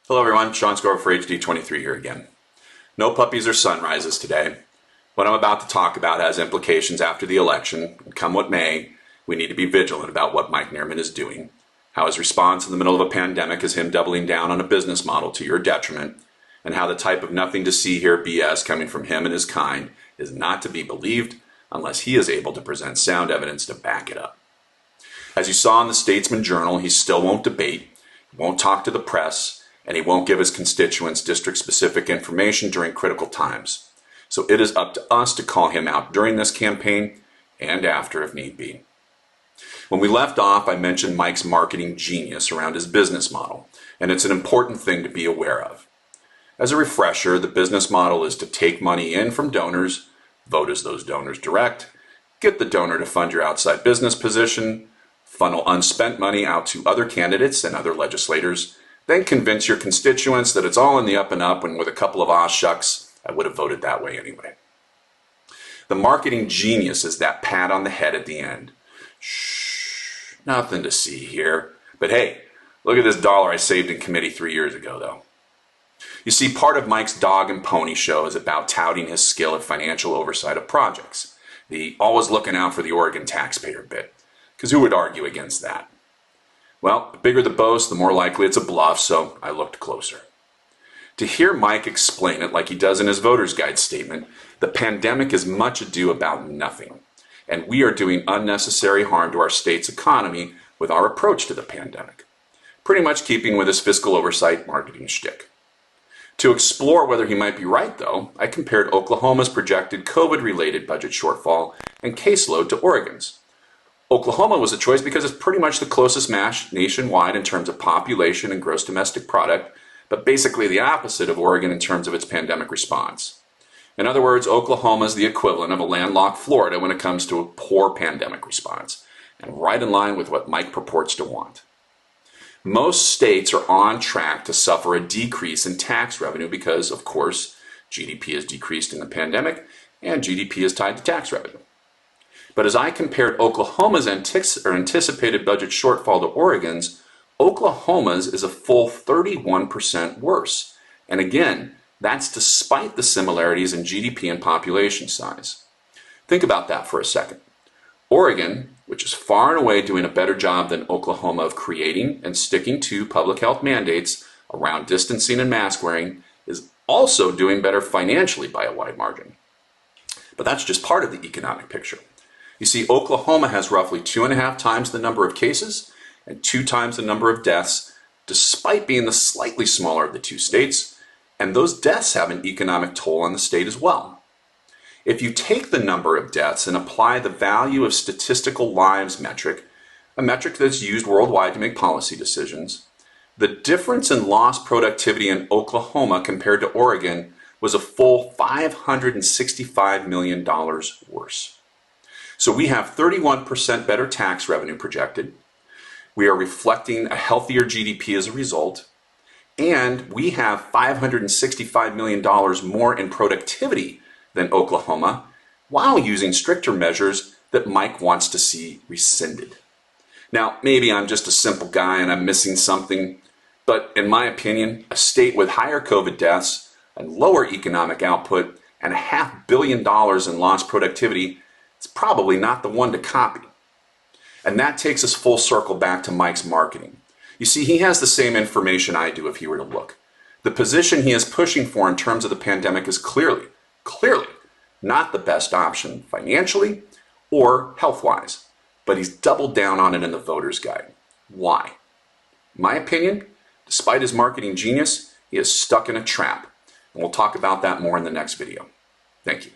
Hello everyone, Sean Scorvo for HD23 here again. No puppies or sunrises today. What I'm about to talk about has implications after the election, and come what may, we need to be vigilant about what Mike Nearman is doing, how his response in the middle of a pandemic is him doubling down on a business model to your detriment, and how the type of nothing to see here BS coming from him and his kind is not to be believed unless he is able to present sound evidence to back it up. As you saw in the Statesman Journal, he still won't debate, won't talk to the press, and he won't give his constituents district-specific information during critical times. So it is up to us to call him out during this campaign and after if need be. When we left off, I mentioned Mike's marketing genius around his business model, and it's an important thing to be aware of. As a refresher, the business model is to take money in from donors, vote as those donors direct, get the donor to fund your outside business position, funnel unspent money out to other candidates and other legislators, then convince your constituents that it's all in the up and up, and with a couple of aw shucks, I would have voted that way anyway. The marketing genius is that pat on the head at the end. Shh, nothing to see here. But hey, look at this dollar I saved in committee 3 years ago, though. You see, part of Mike's dog and pony show is about touting his skill at financial oversight of projects, the always looking out for the Oregon taxpayer bit, because who would argue against that? Well, the bigger the boast, the more likely it's a bluff, so I looked closer. To hear Mike explain it like he does in his voter's guide statement, the pandemic is much ado about nothing, and we are doing unnecessary harm to our state's economy with our approach to the pandemic, pretty much keeping with his fiscal oversight marketing shtick. To explore whether he might be right, though, I compared Oklahoma's projected COVID-related budget shortfall and caseload to Oregon's. Oklahoma was a choice because it's pretty much the closest match nationwide in terms of population and gross domestic product, but basically the opposite of Oregon in terms of its pandemic response. In other words, Oklahoma is the equivalent of a landlocked Florida when it comes to a poor pandemic response, and right in line with what Mike purports to want. Most states are on track to suffer a decrease in tax revenue because, of course, GDP has decreased in the pandemic, and GDP is tied to tax revenue. But as I compared Oklahoma's anticipated budget shortfall to Oregon's, Oklahoma's is a full 31% worse. And again, that's despite the similarities in GDP and population size. Think about that for a second. Oregon, which is far and away doing a better job than Oklahoma of creating and sticking to public health mandates around distancing and mask wearing, is also doing better financially by a wide margin. But that's just part of the economic picture. You see, Oklahoma has roughly 2.5 times the number of cases and 2 times the number of deaths, despite being the slightly smaller of the two states, and those deaths have an economic toll on the state as well. If you take the number of deaths and apply the value of statistical lives metric, a metric that's used worldwide to make policy decisions, the difference in lost productivity in Oklahoma compared to Oregon was a full $565 million worse. So we have 31% better tax revenue projected, we are reflecting a healthier GDP as a result, and we have $565 million more in productivity than Oklahoma, while using stricter measures that Mike wants to see rescinded. Now, maybe I'm just a simple guy and I'm missing something, but in my opinion, a state with higher COVID deaths and lower economic output and $500 million in lost productivity is probably not the one to copy. And that takes us full circle back to Mike's marketing. You see, he has the same information I do if he were to look. The position he is pushing for in terms of the pandemic is clearly not the best option financially or health-wise, but he's doubled down on it in the voter's guide. Why? In my opinion, despite his marketing genius, he is stuck in a trap, and we'll talk about that more in the next video. Thank you.